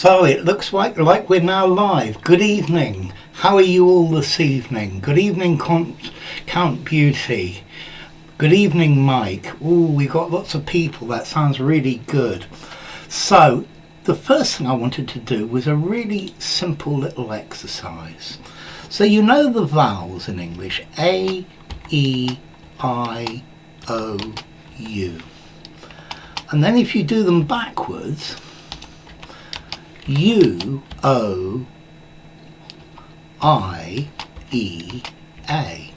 So it looks like we're now live. Good evening. How are you all this evening? Good evening, Count Beauty. Good evening, Mike. Oh, we got lots of people. That sounds really good. So the first thing I wanted to do was a really simple little exercise. So you know the vowels in English: A, E, I, O, U. And then if you do them backwards, U, O, I, E, A.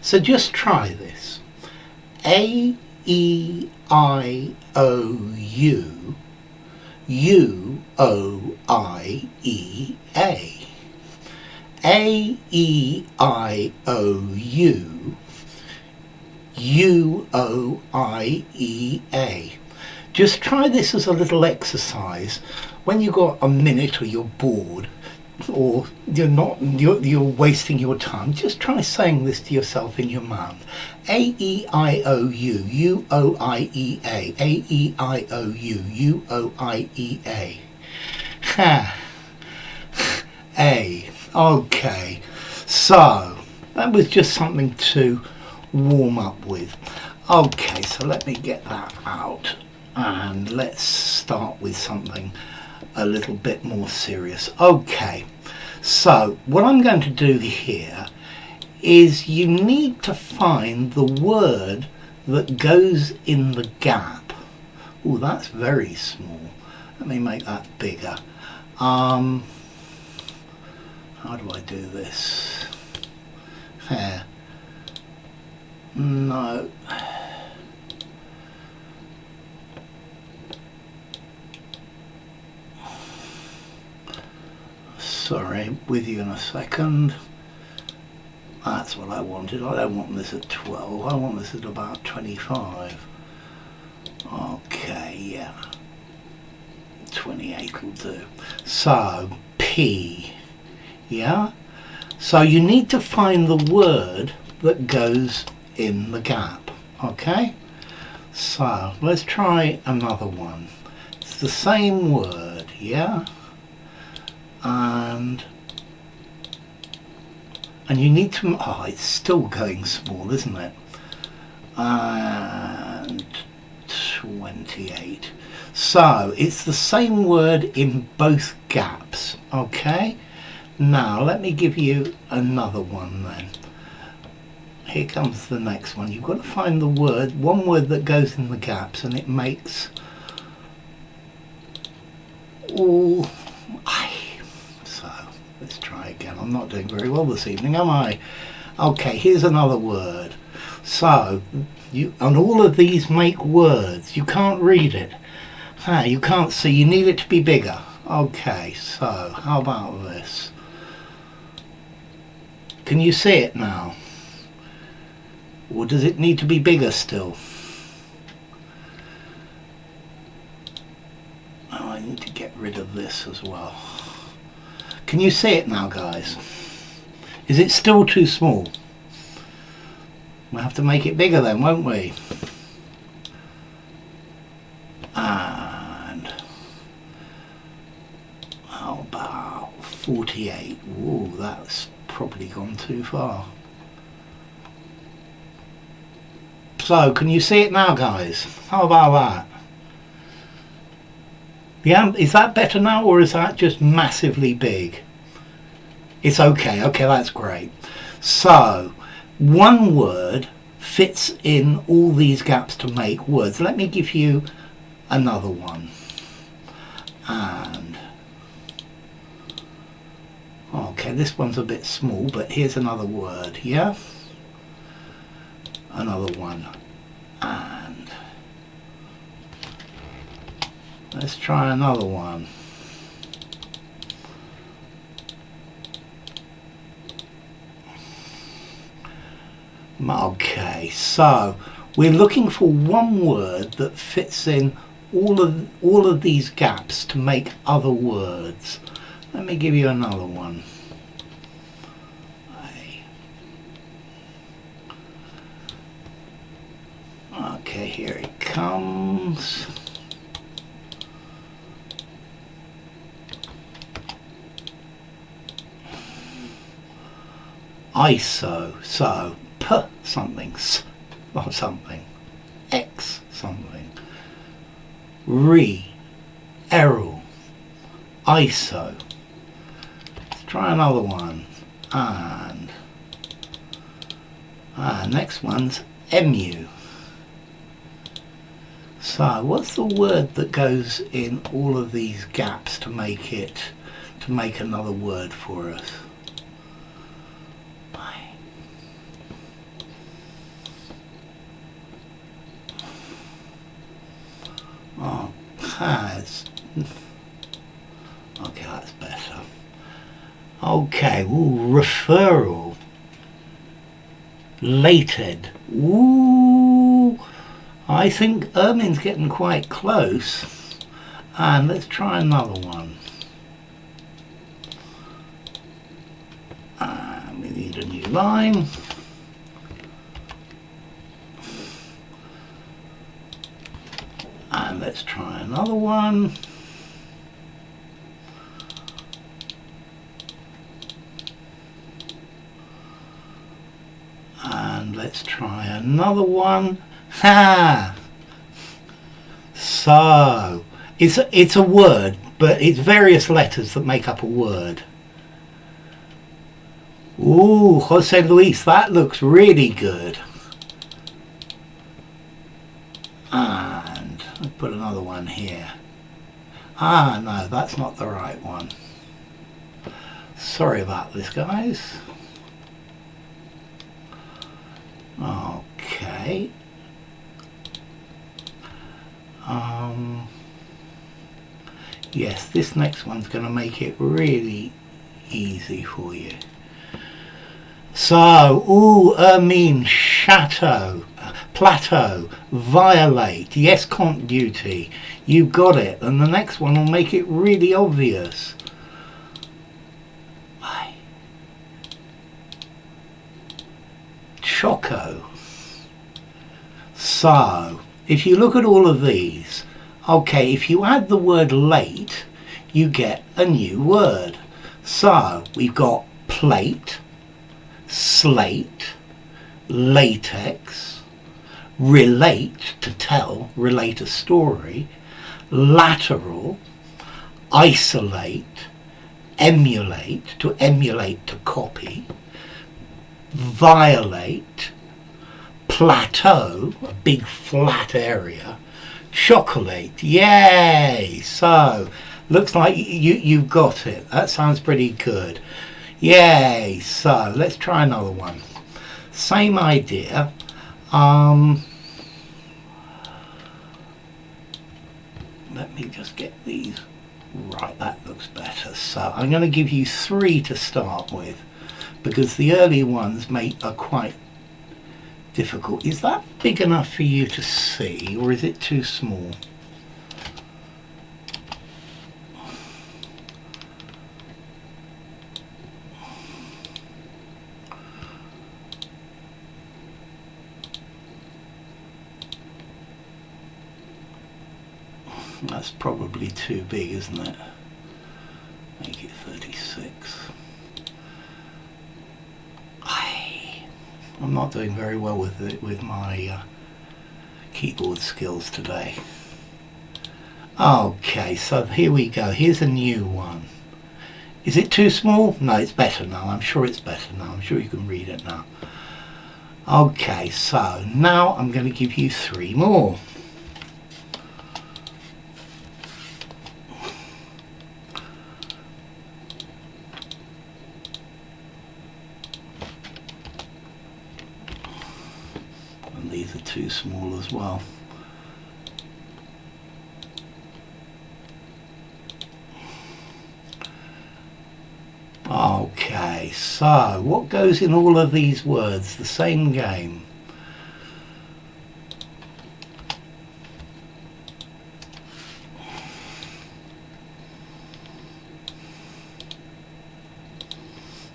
So just try this. A, E, I, O, U, U, O, I, E, A. A, E, I, O, U, U, O, I, E, A. Just try this as a little exercise. When you've got a minute or you're bored or you're wasting your time, just try saying this to yourself in your mind. A, E, I, O, U, U, O, I, E, A. A, E, I, O, U, U, O, I, E, A. Ha. A. Okay. So that was just something to warm up with. Okay, so let me get that out and let's start with something a little bit more serious. Okay, so what I'm going to do here is you need to find the word that goes in the gap. Oh, that's very small. Let me make that bigger. How do I do this? Here. No. Sorry, with you in a second. That's what I wanted. I don't want this at 12. I want this at about 25. Okay, yeah. 28 will do. So, P. Yeah? So you need to find the word that goes in the gap. Okay? So, let's try another one. It's the same word, yeah? And you need to, oh, it's still going small, isn't it? And 28. So it's the same word in both gaps. Okay, now let me give you another one then. Here comes the next one. You've got to find the word, one word that goes in the gaps, and it makes all. Let's try again. I'm not doing very well this evening, am I? Okay, here's another word. So, and all of these make words. You can't read it. You can't see. You need it to be bigger. Okay, so how about this? Can you see it now? Or does it need to be bigger still? Oh, I need to get rid of this as well. Can you see it now, guys? Is it still too small? We'll have to make it bigger then, won't we? And how about 48? Whoa, that's probably gone too far. So, can you see it now, guys? How about that? Yeah, is that better now, or is that just massively big? It's okay. Okay, that's great. So, one word fits in all these gaps to make words. Let me give you another one. And okay, this one's a bit small, but here's another word. Yeah, another one. And let's try another one. Okay, so we're looking for one word that fits in all of these gaps to make other words. Let me give you another one. Okay, here it comes. ISO, so P something, S or something, X something, errol, ISO. Let's try another one, and next one's emu. So what's the word that goes in all of these gaps to make another word for us? Oh, okay, that's better. Okay, ooh, referral. Lated. Ooh, I think Ermin's getting quite close. And let's try another one. And we need a new line. And let's try another one. And let's try another one. Ha! So, it's a word, but it's various letters that make up a word. Ooh, Jose Luis, that looks really good. And I'll put another one here. No, that's not the right one. Sorry about this, guys. Okay. Yes, this next one's going to make it really easy for you. So, ooh, Ermine, chateau, plateau, violate, yes, Comte Duty, you got it, and the next one will make it really obvious. Choco. So, if you look at all of these, okay, if you add the word late, you get a new word. So, we've got plate, slate, latex, relate, to tell, relate a story, lateral, isolate, emulate, to copy, violate, plateau, a big flat area, chocolate, yay! So, looks like you've got it. That sounds pretty good. Yay! So, let's try another one. Same idea. Let me just get these right. That looks better. So, I'm going to give you 3 to start with, because the early ones are quite difficult. Is that big enough for you to see, or is it too small? That's probably too big, isn't it? Make it 36. I'm not doing very well with my keyboard skills today. Okay, so here we go. Here's a new one. Is it too small? No, it's better now. I'm sure it's better now. I'm sure you can read it now. Okay, so now I'm going to give you 3 more. These are too small as well. Okay, so what goes in all of these words? The same game.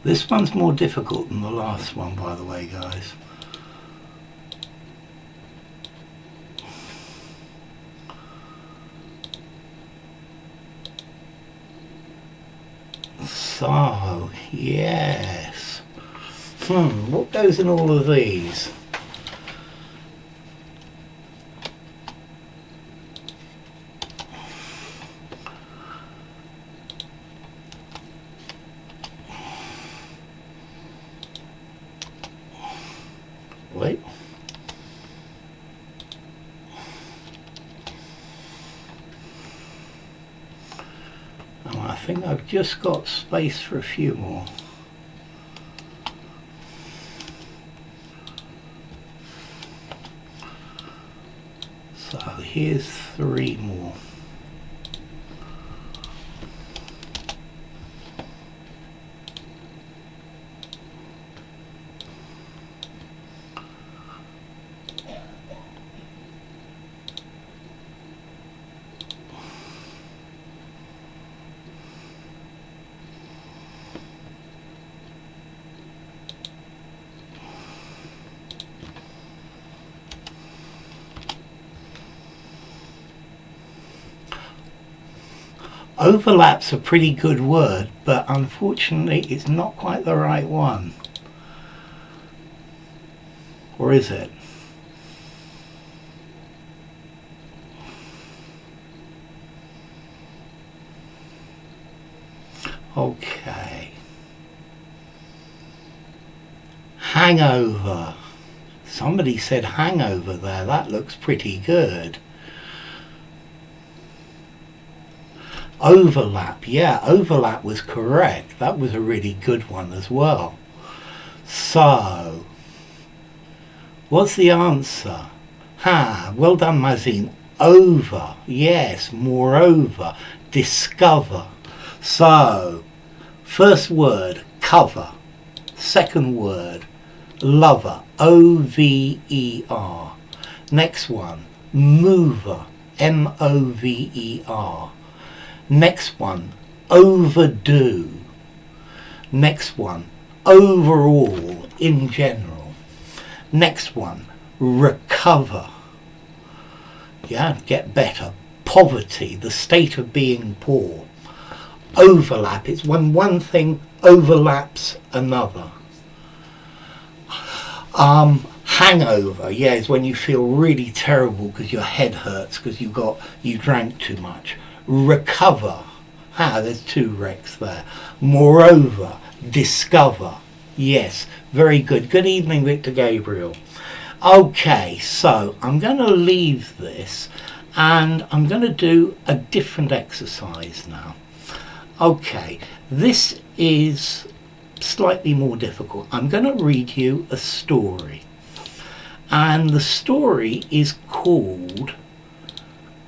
This one's more difficult than the last one, by the way, guys. So, yes. What goes in all of these? Wait. Oh, I think I've just got space for a few more. So here's 3 more. Overlap's a pretty good word, but unfortunately it's not quite the right one. Or is it? Okay. Hangover. Somebody said hangover there. That looks pretty good. Overlap, yeah, overlap was correct. That was a really good one as well. So, what's the answer? Well done, Mazin. Over, yes, moreover, discover. So, first word, cover. Second word, lover, O-V-E-R. Next one, mover, M-O-V-E-R. Next one, overdo. Next one, overall, in general. Next one, recover. Yeah, get better. Poverty, the state of being poor. Overlap, it's when one thing overlaps another. Hangover, yeah, is when you feel really terrible because your head hurts because you drank too much. Recover, there's 2 recs there. Moreover, discover, yes, very good. Good evening, Victor Gabriel. Okay, so I'm going to leave this and I'm going to do a different exercise now. Okay, this is slightly more difficult. I'm going to read you a story, and the story is called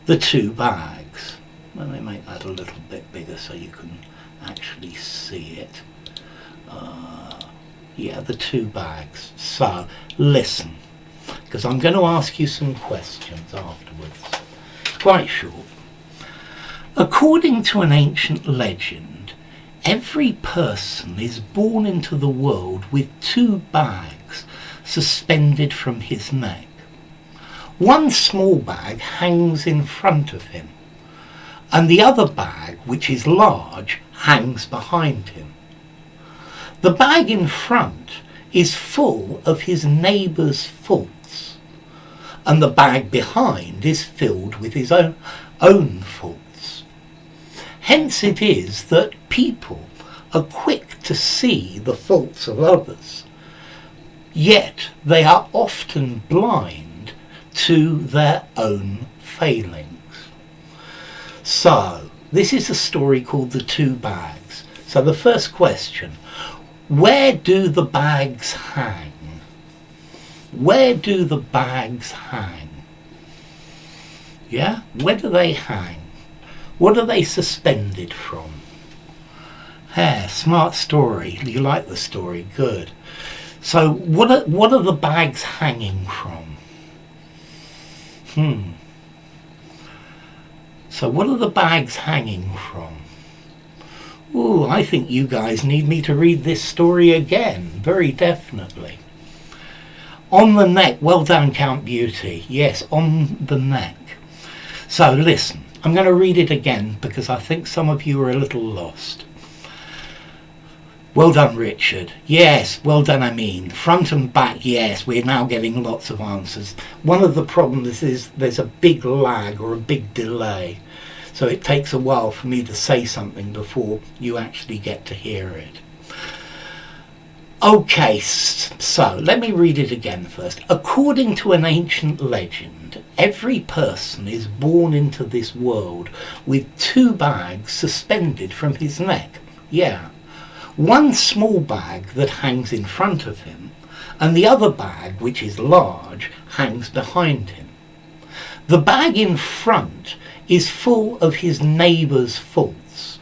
The 2 Bags. Let me make that a little bit bigger so you can actually see it. Yeah, The 2 Bags. So, listen, because I'm going to ask you some questions afterwards. Quite short. According to an ancient legend, every person is born into the world with 2 bags suspended from his neck. One small bag hangs in front of him, and the other bag, which is large, hangs behind him. The bag in front is full of his neighbour's faults, and the bag behind is filled with his own faults. Hence it is that people are quick to see the faults of others, yet they are often blind to their own failings. So, this is a story called The 2 Bags. So the first question, where do the bags hang? Where do the bags hang? Yeah, where do they hang? What are they suspended from? Smart story. You like the story, good. So what are the bags hanging from? So what are the bags hanging from? Ooh, I think you guys need me to read this story again, very definitely. On the neck, well done, Count Beauty. Yes, on the neck. So listen, I'm going to read it again because I think some of you are a little lost. Well done, Richard. Yes, well done, I mean. Front and back, yes, we're now getting lots of answers. One of the problems is there's a big lag or a big delay. So it takes a while for me to say something before you actually get to hear it. Okay, so let me read it again first. According to an ancient legend, every person is born into this world with two bags suspended from his neck. Yeah. One small bag that hangs in front of him, and the other bag, which is large, hangs behind him. The bag in front is full of his neighbour's faults,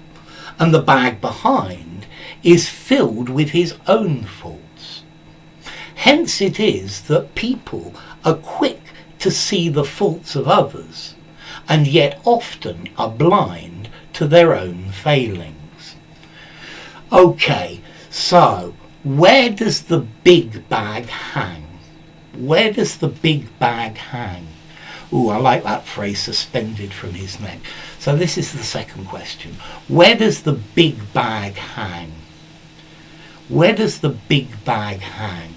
and the bag behind is filled with his own faults. Hence it is that people are quick to see the faults of others, and yet often are blind to their own failings. Okay, so where does the big bag hang? Where does the big bag hang? Ooh, I like that phrase, suspended from his neck. So this is the second question. Where does the big bag hang? Where does the big bag hang?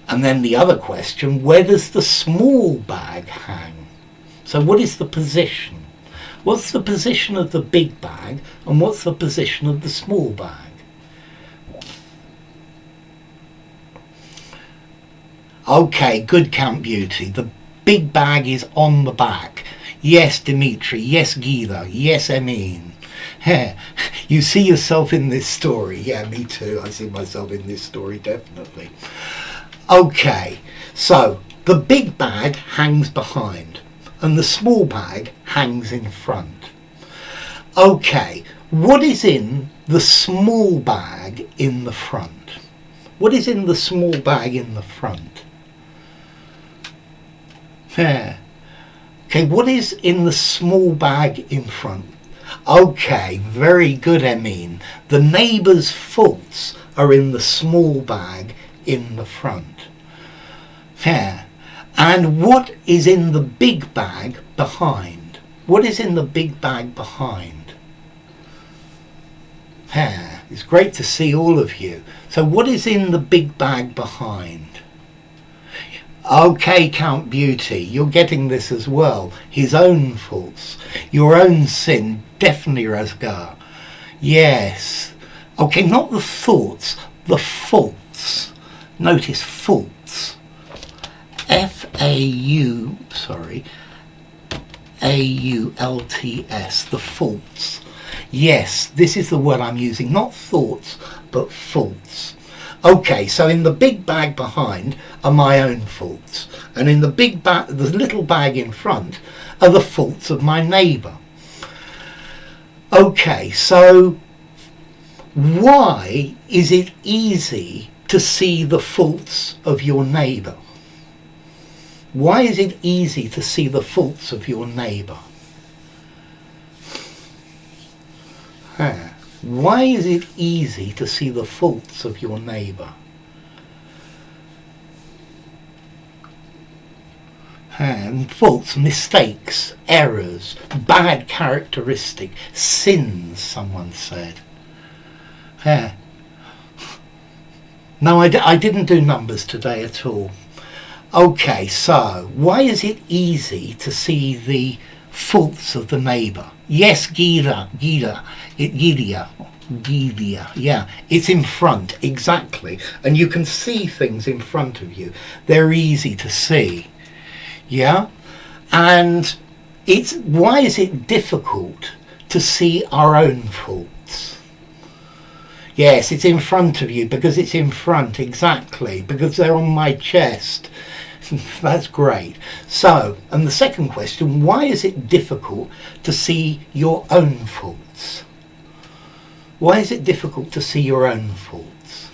And then the other question, where does the small bag hang? So what is the position? What's the position of the big bag and what's the position of the small bag? Okay, good, Count Beauty. The big bag is on the back. Yes, Dimitri. Yes, Guido. Yes, Emin. You see yourself in this story. Yeah, me too. I see myself in this story, definitely. Okay, so the big bag hangs behind and the small bag hangs in front. Okay, what is in the small bag in the front? What is in the small bag in the front? Okay, what is in the small bag in front? Okay, very good, Emin. The neighbour's faults are in the small bag in the front. And what is in the big bag behind? What is in the big bag behind? It's great to see all of you. So what is in the big bag behind? Okay, Count Beauty, you're getting this as well. His own faults. Your own sin, definitely, Razgar. Yes. Okay, not the thoughts, the faults. Notice faults. A-U-L-T-S, the faults. Yes, this is the word I'm using, not thoughts, but faults. Okay, so in the big bag behind are my own faults, and in the big bag, the little bag in front, are the faults of my neighbour. Okay, so why is it easy to see the faults of your neighbour? Why is it easy to see the faults of your neighbour? Why is it easy to see the faults of your neighbour? And faults, mistakes, errors, bad characteristic, sins, someone said. No, I didn't do numbers today at all. Okay, so why is it easy to see the faults of the neighbour? Yes, Gida, yeah, it's in front, exactly. And you can see things in front of you. They're easy to see, yeah? And why is it difficult to see our own faults? Yes, it's in front of you because it's in front, exactly, because they're on my chest. That's great. So, and the second question, why is it difficult to see your own faults? Why is it difficult to see your own faults?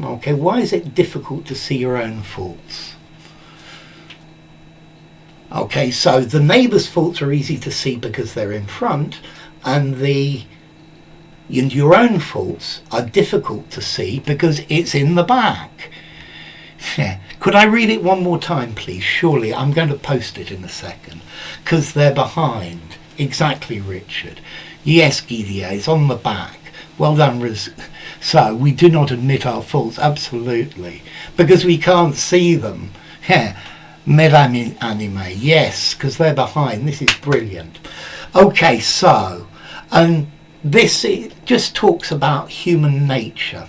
Okay, why is it difficult to see your own faults? Okay, so the neighbour's faults are easy to see because they're in front, and your own faults are difficult to see because it's in the back. Yeah. Could I read it one more time, please? Surely, I'm going to post it in a second. Because they're behind. Exactly, Richard. Yes, Gideon, it's on the back. Well done, So, we do not admit our faults, absolutely. Because we can't see them. Yeah, anime, yes, because they're behind. This is brilliant. Okay, so, and this just talks about human nature.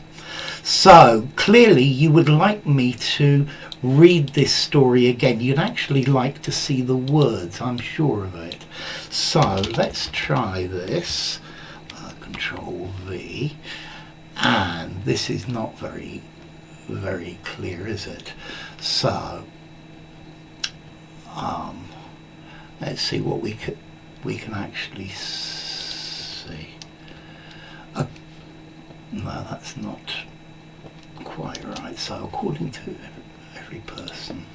So, clearly you would like me to read this story again. You'd actually like to see the words, I'm sure of it. So, let's try this. Control V. And this is not very clear, is it? So, let's see what we can actually see. No, that's not quite right. So, according to every person,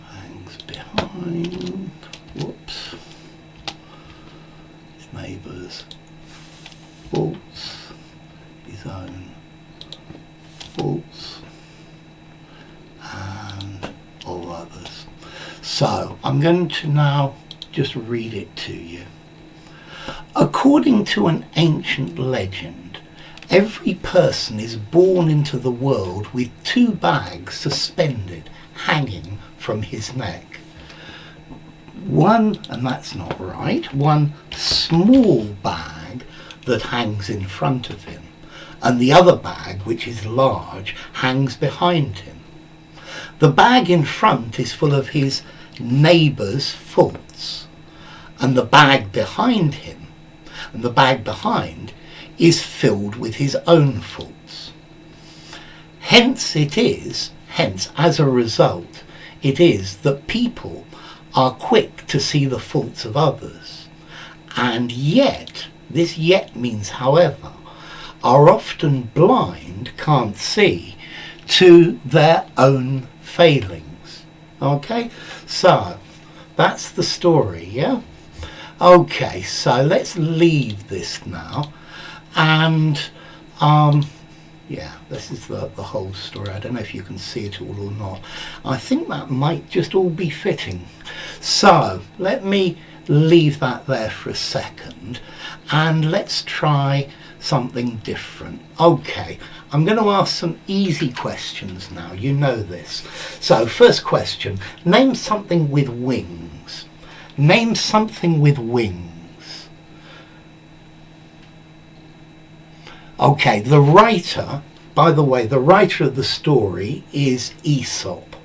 hangs behind. Whoops. His neighbour's faults. His own faults. And all others. So, I'm going to now just read it to you. According to an ancient legend, every person is born into the world with two bags suspended, hanging from his neck. One, and that's not right, one small bag that hangs in front of him, and the other bag, which is large, hangs behind him. The bag in front is full of his neighbour's faults, and the bag behind him, and the bag behind, is filled with his own faults. Hence, as a result, it is that people are quick to see the faults of others, and yet, this yet means however, are often blind, can't see, to their own failings. Okay, so that's the story, yeah? Okay, so let's leave this now, and yeah, this is the whole story. I don't know if you can see it all or not. I think that might just all be fitting. So let me leave that there for a second, and let's try something different. Okay, I'm going to ask some easy questions now. You know this. So first question, name something with wings. Name something with wings. Okay, the writer, by the way, the writer of the story is Aesop,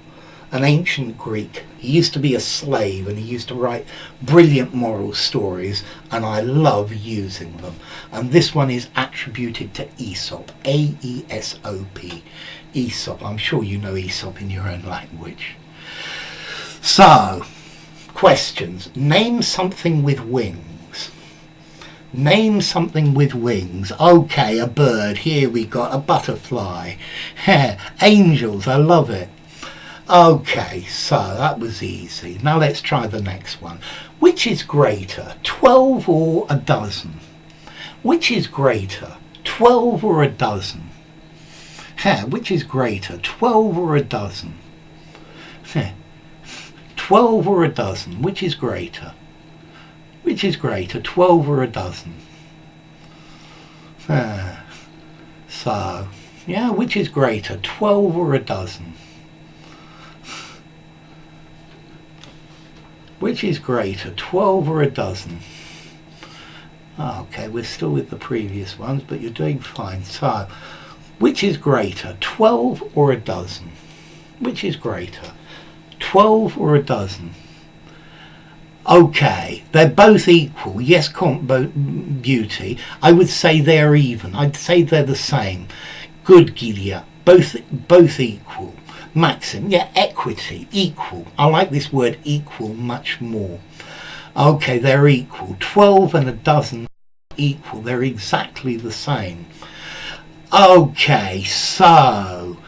an ancient Greek. He used to be a slave and he used to write brilliant moral stories, and I love using them. And this one is attributed to Aesop, A-E-S-O-P, Aesop. I'm sure you know Aesop in your own language. So, questions. Name something with wings. Name something with wings. Okay, a bird. Here we got a butterfly. Angels, I love it. Okay, so that was easy. Now let's try the next one. Which is greater, 12 or a dozen? Which is greater, 12 or a dozen? Which is greater, 12 or a dozen? 12 or a dozen, which is greater? Which is greater, 12 or a dozen? So, yeah, which is greater, 12 or a dozen? Which is greater, 12 or a dozen? Okay, we're still with the previous ones, but you're doing fine. So, which is greater, 12 or a dozen? Which is greater, 12 or a dozen? Okay, they're both equal. Yes, beauty. I would say they're even. I'd say they're the same. Good, Gilia. Both equal. Maxim, yeah, equity, equal. I like this word equal much more. Okay, they're equal. 12 and a dozen equal. They're exactly the same. Okay, so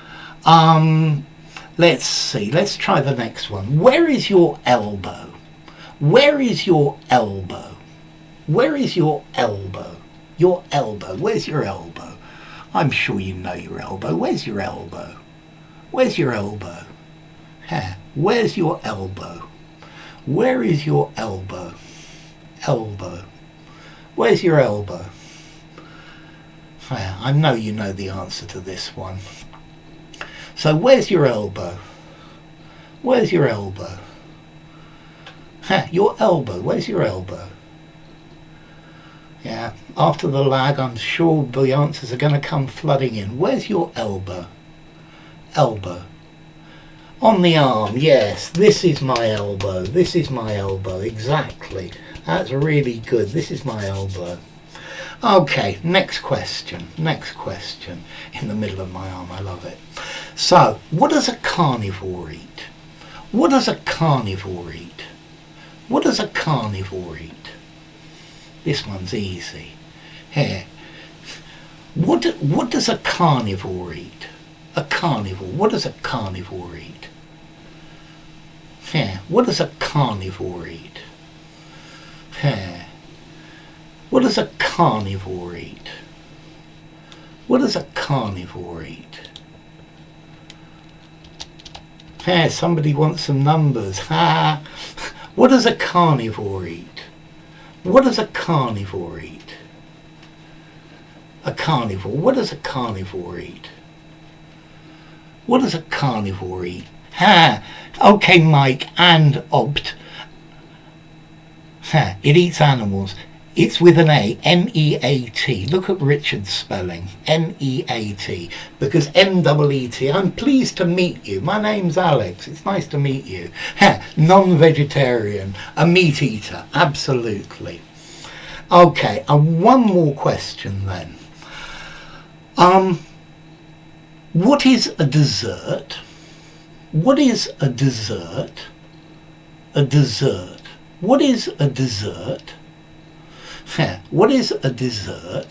let's see. Let's try the next one. Where is your elbow? Where is your elbow? Where is your elbow? Your elbow. Where's your elbow? I'm sure you know your elbow. Where's your elbow? Where's your elbow? Where's your elbow? Where is your elbow? Elbow. Where's your elbow? I know you know the answer to this one. So where's your elbow? Where's your elbow? Your elbow. Where's your elbow? Yeah, after the lag, I'm sure the answers are going to come flooding in. Where's your elbow? Elbow. On the arm, yes. This is my elbow. This is my elbow. Exactly. That's really good. This is my elbow. Okay, next question. Next question. In the middle of my arm. I love it. So, what does a carnivore eat? What does a carnivore eat? What does a carnivore eat? This one's easy. Here. What does a carnivore eat? A carnivore. What does a carnivore eat? Here. What does a carnivore eat? Here. What does a carnivore eat? What does a carnivore eat? Here, somebody wants some numbers. Ha! What does a carnivore eat? What does a carnivore eat? A carnivore. What does a carnivore eat? What does a carnivore eat? Ha! Okay, Mike, and opt. Ha! It eats animals. It's with an A, M-E-A-T. Look at Richard's spelling, M-E-A-T, because M-E-E-T. I'm pleased to meet you. My name's Alex. It's nice to meet you. Non-vegetarian, a meat eater, absolutely. Okay, one more question then. What is a dessert? What is a dessert? A dessert. What is a dessert? What is a dessert?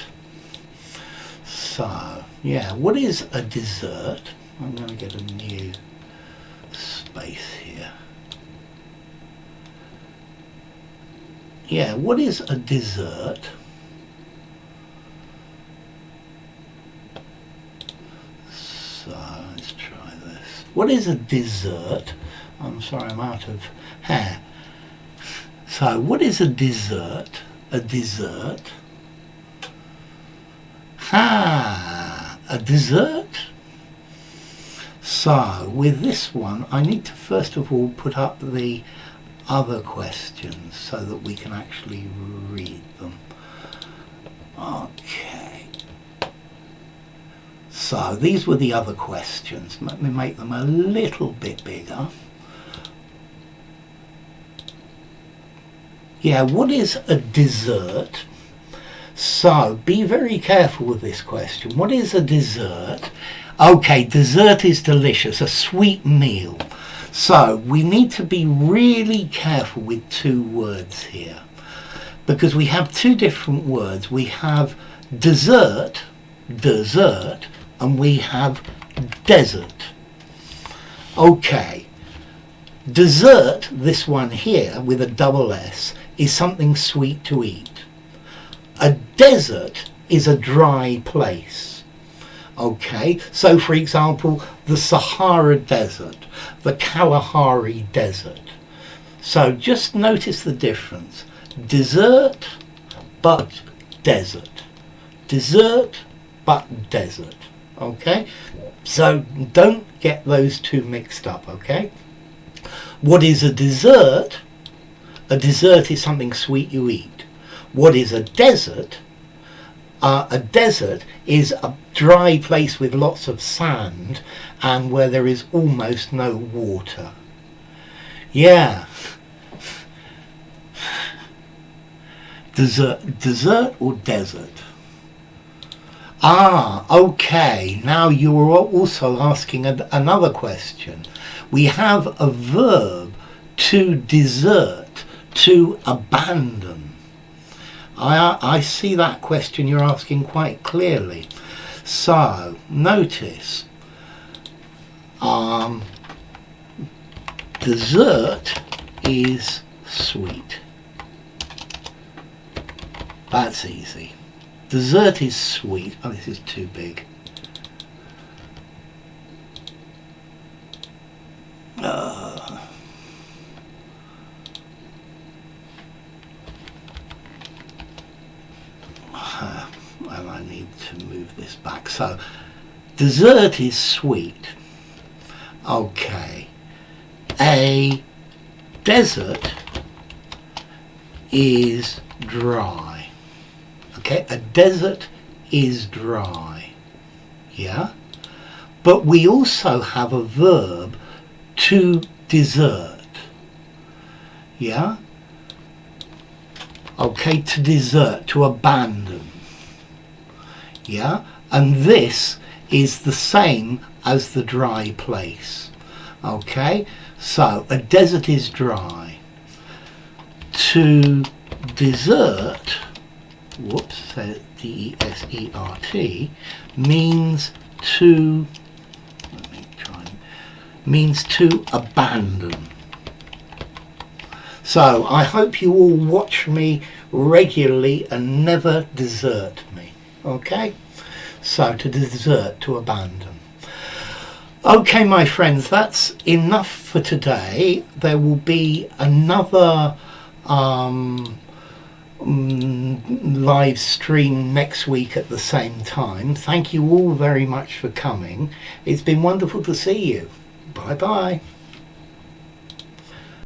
So, yeah, what is a dessert? I'm going to get a new space here. Yeah, what is a dessert? So, let's try this. What is a dessert? I'm sorry, I'm out of hair. So, what is a dessert? A dessert. A dessert. So with this one I need to first of all put up the other questions so that we can actually read them. Okay. So these were the other questions. Let me make them a little bit bigger. Yeah, what is a dessert? So, be very careful with this question. What is a dessert? Okay, dessert is delicious, a sweet meal. So, we need to be really careful with two words here, because we have two different words. We have dessert, and we have desert. Okay, dessert, this one here with a double S, is something sweet to eat. A desert is a dry place. Okay, so for example, the Sahara Desert, the Kalahari Desert. So just notice the difference. Dessert, but desert. Dessert, but desert. Okay, so don't get those two mixed up, okay? What is a dessert? A dessert is something sweet you eat. What is a desert? A desert is a dry place with lots of sand and where there is almost no water. Yeah. Dessert or desert? Okay. Now you're also asking another question. We have a verb, to desert, to abandon. I see that question you're asking quite clearly. So, notice, dessert is sweet. That's easy. Dessert is sweet. Oh, this is too big. And I need to move this back. So, dessert is sweet. Okay. A desert is dry. Okay, a desert is dry. Yeah? But we also have a verb, to desert. Yeah? Okay, to desert, to abandon. Yeah? And this is the same as the dry place. Okay? So, a desert is dry. To desert, whoops, D-E-S-E-R-T, means to, means to abandon. So, I hope you all watch me regularly and never desert me. Okay? So, to desert, to abandon. Okay, my friends, that's enough for today. There will be another live stream next week at the same time. Thank you all very much for coming. It's been wonderful to see you. Bye bye.